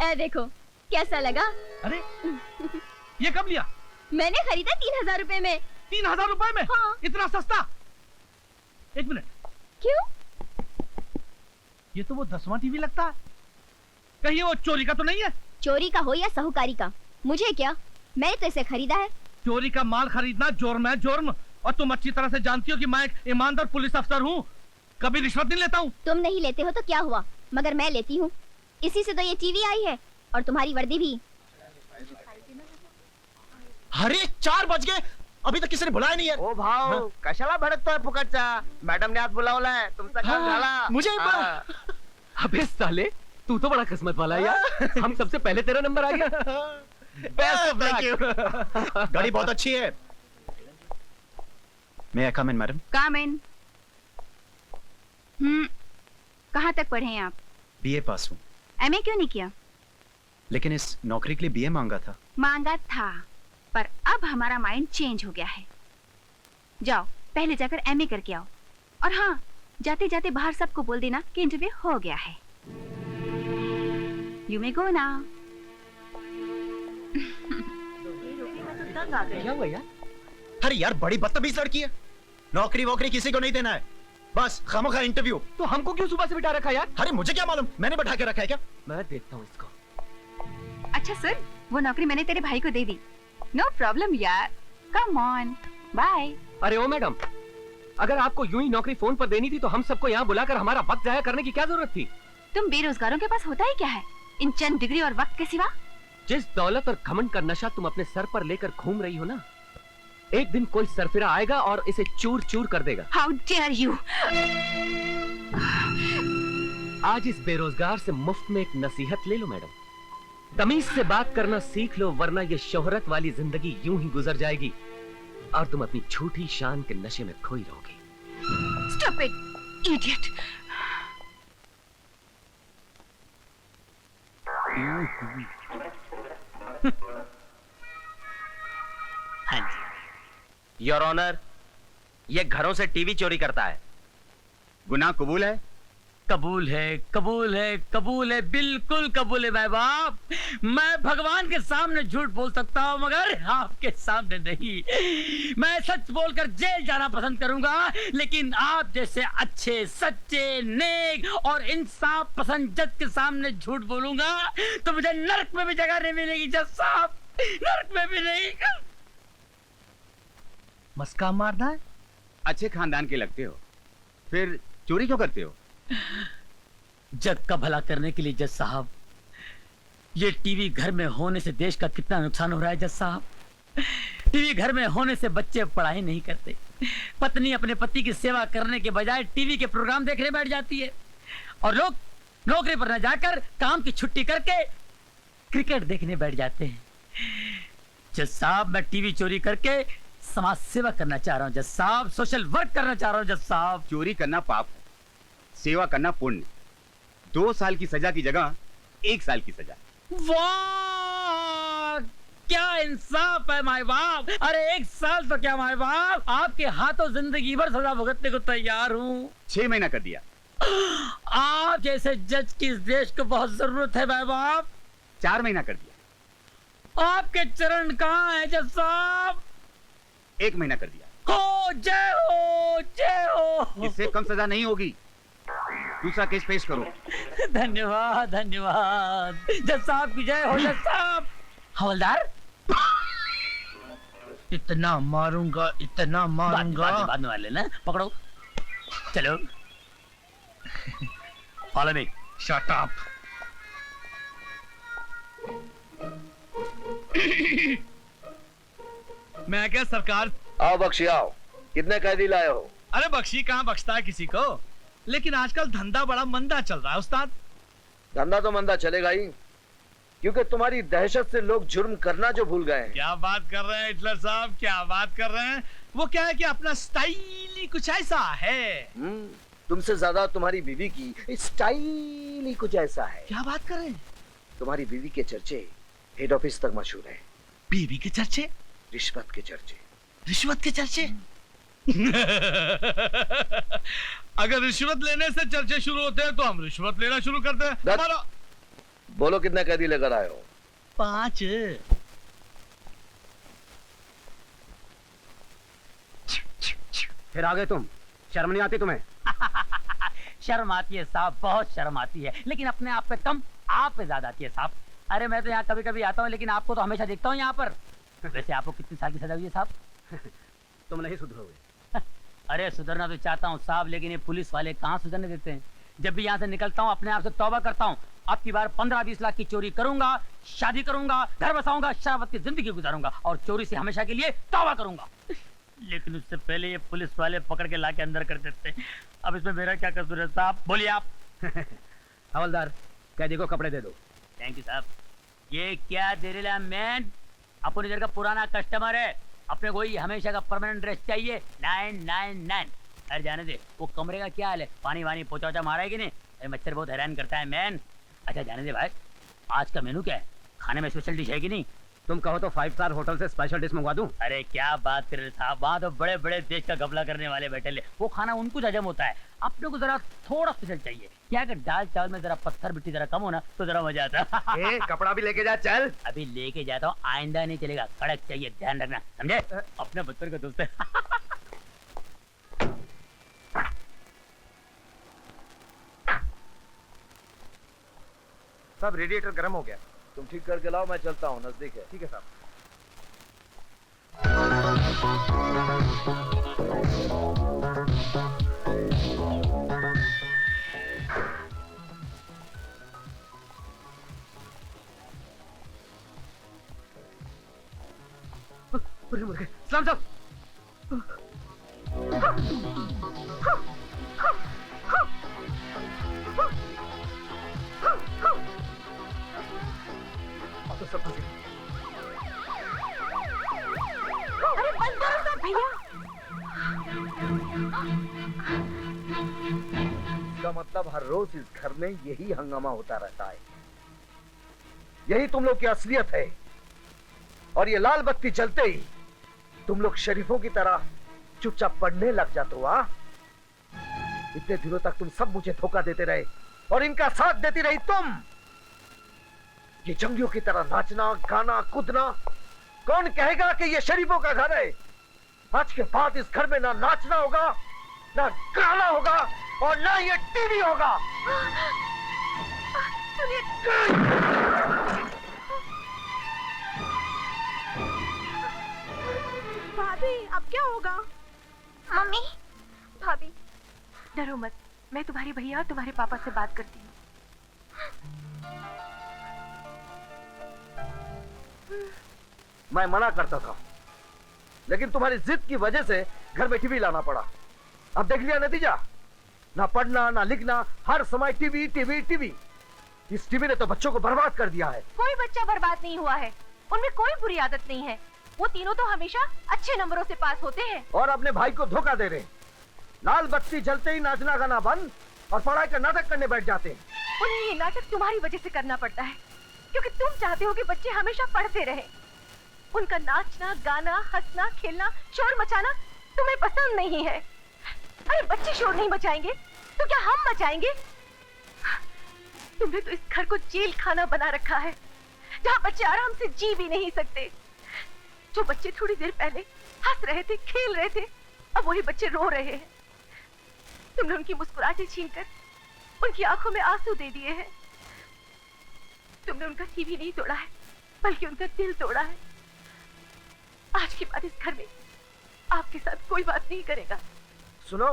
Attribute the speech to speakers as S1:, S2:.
S1: ए देखो कैसा लगा।
S2: अरे ये कब लिया?
S1: मैंने खरीदा 3000 रुपए में।
S2: 3000 रुपए में?
S1: हाँ।
S2: इतना सस्ता? एक मिनट,
S1: क्यों?
S2: ये तो वो 10वां टीवी लगता है। कहीं वो चोरी का तो नहीं है?
S1: चोरी का हो या साहूकारी का, मुझे क्या, मैंने तो इसे खरीदा है।
S2: चोरी का माल खरीदना जुर्म है, जुर्म। और तुम अच्छी तरह से जानती हो कि मैं एक ईमानदार पुलिस अफसर हूँ, कभी रिश्वत नहीं लेता हूँ।
S1: तुम नहीं लेते हो तो क्या हुआ, मगर मैं लेती हूँ। इसी से तो ये टीवी आई है और तुम्हारी वर्दी भी।
S3: अरे 4 बज गए, अभी तक किसी ने बुलाया नहीं है।
S4: ओ भाऊ कशाला भडकतोय फुकटचा? मॅडम ने आज बुलावलाय, तुमचा काम झाला।
S3: मुझे
S5: अबे साले, तू तो बड़ा किस्मत वाला है यार। हम सबसे पहले तेरा नंबर आ गया। Best of luck.
S3: गाड़ी बहुत अच्छी है। May I come in, madam?
S6: Come in. कहाँ तक पढ़े हैं आप?
S3: बीए पास हूँ।
S6: एमए क्यों नहीं किया?
S3: लेकिन इस नौकरी के लिए बीए मांगा था।
S6: मांगा था, पर अब हमारा माइंड चेंज हो गया है। जाओ पहले जाकर एमए करके आओ, और हाँ जाते जाते बाहर सबको बोल देना कि इंटरव्यू हो गया है। You may go now.
S5: क्या हुआ यार?
S3: अरे यार बड़ी बदतमीज लड़की है। नौकरी वोकरी किसी को नहीं देना है, बस खामोखा इंटरव्यू।
S5: तो हमको क्यों सुबह से बिठा रखा यार?
S3: अरे मुझे क्या मालूम, मैंने बैठा के रखा है क्या?
S5: मैं देखता हूँ इसको।
S6: अच्छा सर, वो नौकरी मैंने तेरे भाई को दे दी। नो प्रॉब्लम यार, कम ऑन, बाय।
S5: अरे ओ मैडम, अगर आपको यूं ही नौकरी फोन पर देनी थी तो हम सबको यहाँ बुलाकर हमारा वक्त जाया करने की क्या जरूरत थी?
S6: तुम बेरोजगारों के पास होता ही क्या है इन चंद डिग्री और वक्त के सिवा?
S5: जिस दौलत और घमंड का नशा तुम अपने सर पर लेकर घूम रही हो ना, एक दिन कोई सरफिरा आएगा और इसे चूर चूर कर देगा।
S6: How dare you!
S5: आज इस बेरोजगार से मुफ्त में एक नसीहत ले लो मैडम। तमीज से बात करना सीख लो, वरना ये शोहरत वाली जिंदगी यूं ही गुजर जाएगी और तुम अपनी झूठी शान के नशे में खोई रहोगे।
S6: Stop it, idiot!
S4: हाँ जी योर ऑनर, ये घरों से टीवी चोरी करता है। गुनाह कबूल है?
S2: कबूल है, कबूल है, कबूल है, बिल्कुल कबूल है भाई बाप। मैं भगवान के सामने झूठ बोल सकता हूँ मगर आपके सामने नहीं। मैं सच बोलकर जेल जाना पसंद करूंगा, लेकिन आप जैसे अच्छे, सच्चे, नेक और इंसाफ पसंद जज के सामने झूठ बोलूंगा तो मुझे नरक में भी जगह नहीं मिलेगी जज साहब, नरक में भी नहीं। मस्का मारना है?
S4: अच्छे खानदान के लगते हो, फिर चोरी क्यों करते हो?
S2: जग का भला करने के लिए जज साहब। ये टीवी घर में होने से देश का कितना नुकसान हो रहा है जज साहब। टीवी घर में होने से बच्चे पढ़ाई नहीं करते, पत्नी अपने पति की सेवा करने के बजाय टीवी के प्रोग्राम देखने बैठ जाती है, और लोग नौकरी पर न जाकर काम की छुट्टी करके क्रिकेट देखने बैठ जाते हैं। जज साहब मैं टीवी चोरी करके समाज सेवा करना चाह रहा हूँ जज साहब, सोशल वर्क करना चाह रहा हूँ जज साहब।
S4: चोरी करना पाप है, सेवा करना पुण्य। 2 साल की सजा की जगह 1 साल की सजा।
S2: वाह क्या इंसाफ है माय बाप। अरे 1 साल तो क्या माय बाप, आपके हाथों जिंदगी भर सजा भुगतने को तैयार हूँ।
S4: 6 महीना कर दिया।
S2: आप जैसे जज की इस देश को बहुत जरूरत है माय बाप।
S4: 4 महीना कर दिया।
S2: आपके चरण कहाँ है जज साहब?
S4: 1 महीना कर दिया।
S2: हो जय हो, जय हो।
S4: इससे कम सजा नहीं होगी। दूसरा केस पेश करो।
S2: धन्यवाद, धन्यवाद जज साहब की जय हो। जज साहब। हवलदार, इतना मारूंगा, इतना मारूंगा। बाद में मार लेना, पकड़ो, चलो। Follow me. Shut up. मैं क्या सरकार?
S7: आओ बख्शी आओ, कितने कैदी लाए हो?
S2: अरे बख्शी कहाँ बख्शता है किसी को, लेकिन आजकल धंधा बड़ा मंदा चल रहा है उस्ताद।
S7: धंधा तो मंदा चलेगा ही, क्योंकि तुम्हारी दहशत से लोग जुर्म करना जो भूल गए हैं।
S2: क्या बात कर रहे हैं हिटलर साहब, क्या बात कर रहे हैं? वो क्या है कि अपना स्टाइल ही कुछ ऐसा है।
S7: तुमसे ज्यादा तुम्हारी बीवी की स्टाइल ही कुछ ऐसा है।
S2: क्या बात कर रहे हैं?
S7: तुम्हारी बीवी के चर्चे हेड ऑफिस तक मशहूर है।
S2: बीवी के चर्चे?
S7: रिश्वत के चर्चे।
S2: रिश्वत के चर्चे? अगर रिश्वत लेने से चर्चे शुरू होते हैं तो हम रिश्वत लेना शुरू करते हैं।
S7: बोलो कितने कैदी लेकर आए हो?
S3: 5।
S5: फिर आ गए तुम, शर्म नहीं आती तुम्हें?
S2: शर्म आती है साहब, बहुत शर्म आती है, लेकिन अपने आप पे कम, आप पे ज्यादा आती है साहब। अरे मैं तो यहाँ कभी कभी आता हूँ, लेकिन आपको तो हमेशा देखता हूँ यहाँ पर। वैसे आपको कितनी साल की सजा हुई है साहब?
S5: तुम नहीं सुधरोगे।
S2: अरे सुधरना तो चाहता हूँ साहब, लेकिन ये पुलिस वाले कहाँ सुधरने देते हैं। जब भी यहाँ से निकलता हूँ अपने आप से तौबा करता हूँ, अब की बार 15-20 लाख की चोरी करूंगा, शादी करूंगा, घर बसाऊंगा, शराबत की जिंदगी गुजारूंगा और चोरी से हमेशा के लिए तौबा करूंगा। लेकिन उससे पहले ये पुलिस वाले पकड़ के लाके अंदर कर देते। अब इसमें मेरा क्या कसूर है साहब, बोलिए आप।
S5: हवलदार, कैदी को कपड़े दे दो।
S2: थैंक यू साहब। ये क्या दे रहे मैन, अपन इधर का पुराना कस्टमर है, अपने को ही हमेशा का परमानेंट ड्रेस चाहिए 999। अरे जाने दे, वो कमरे का क्या हाल है, पानी वानी पोचा वोचा मारा है कि नहीं? अरे मच्छर बहुत हैरान करता है मैन। अच्छा जाने दे भाई, आज का मेनू क्या है, खाने में स्पेशल डिश है कि नहीं?
S5: तुम कहो तो 5 स्टार होटल से स्पेशल डिश मंगवा दूं?
S2: अरे क्या बात कर रहे साहब, वहाँ तो बड़े बड़े देश का घपला करने वाले बैठे ले, वो खाना उनको हजम होता है, अपने को जरा थोड़ा स्पेशल चाहिए। क्या अगर दाल चावल में जरा पत्थर मिट्टी जरा कम हो ना तो जरा मजा आता है।
S5: कपड़ा भी लेके जा, चल।
S2: अभी लेके जाता हूँ, आइंदा नहीं चलेगा, कड़क चाहिए, ध्यान रखना, समझे? अपने बच्चों का दोस्त है।
S5: सब रेडिएटर गर्म हो गया।
S7: तुम ठीक करके लाओ, मैं चलता हूँ, नजदीक है।
S5: ठीक है साहब। मुर्गे सलाम साहब। तो सब फंसे।
S6: अरे बंद करो सब भैया।
S7: इसका मतलब हर रोज इस घर में यही हंगामा होता रहता है। यही तुम लोग की असलियत है। और ये लाल बत्ती जलते ही तुम लोग शरीफों की तरह चुपचाप पढ़ने लग जाते हो। इतने दिनों तक तुम सब मुझे धोखा देते रहे और इनका साथ देती रही तुम। ये जंगलियों की तरह नाचना, गाना, कूदना, कौन कहेगा कि ये शरीफों का घर है? आज के बाद इस घर में ना नाचना होगा, ना गाना होगा और ना ये टीवी होगा।
S6: भाभी अब क्या होगा?
S1: मम्मी, भाभी,
S6: डरो मत, मैं तुम्हारे भैया और तुम्हारे पापा से बात करती हूँ।
S7: मैं मना करता था, लेकिन तुम्हारी जिद की वजह से घर में टीवी लाना पड़ा। अब देख लिया नतीजा, ना पढ़ना ना लिखना, हर समय टीवी टीवी टीवी। इस टीवी ने तो बच्चों को बर्बाद कर दिया है।
S6: कोई बच्चा बर्बाद नहीं हुआ है, उनमें कोई बुरी आदत नहीं है। वो तीनों तो हमेशा अच्छे नंबरों से पास होते हैं
S7: और अपने भाई को धोखा दे रहे हैं। लाल बत्ती जलते ही नाचना गाना बंद और पढ़ाई का नाटक करने बैठ जाते हैं।
S6: उन्हें ये नाटक तुम्हारी वजह से करना पड़ता है, क्योंकि तुम चाहते हो कि बच्चे हमेशा पढ़ते रहें। उनका नाचना, गाना, हंसना, खेलना, शोर मचाना तुम्हें पसंद नहीं है। अरे बच्चे शोर नहीं मचाएंगे तो क्या हम मचाएंगे? तुमने तो इस घर को जेल खाना बना रखा है, जहाँ बच्चे आराम से जी भी नहीं सकते। जो बच्चे थोड़ी देर पहले हंस रहे थे, खेल रहे थे, अब वही बच्चे रो रहे हैं। तुमने उनकी मुस्कुराहटें छीनकर उनकी आंखों में आंसू दे दिए हैं। तुमने उनका टीवी नहीं तोड़ा है, बल्कि उनका दिल तोड़ा है। आज के बाद इस घर में आपके साथ कोई बात नहीं करेगा।
S7: सुनो,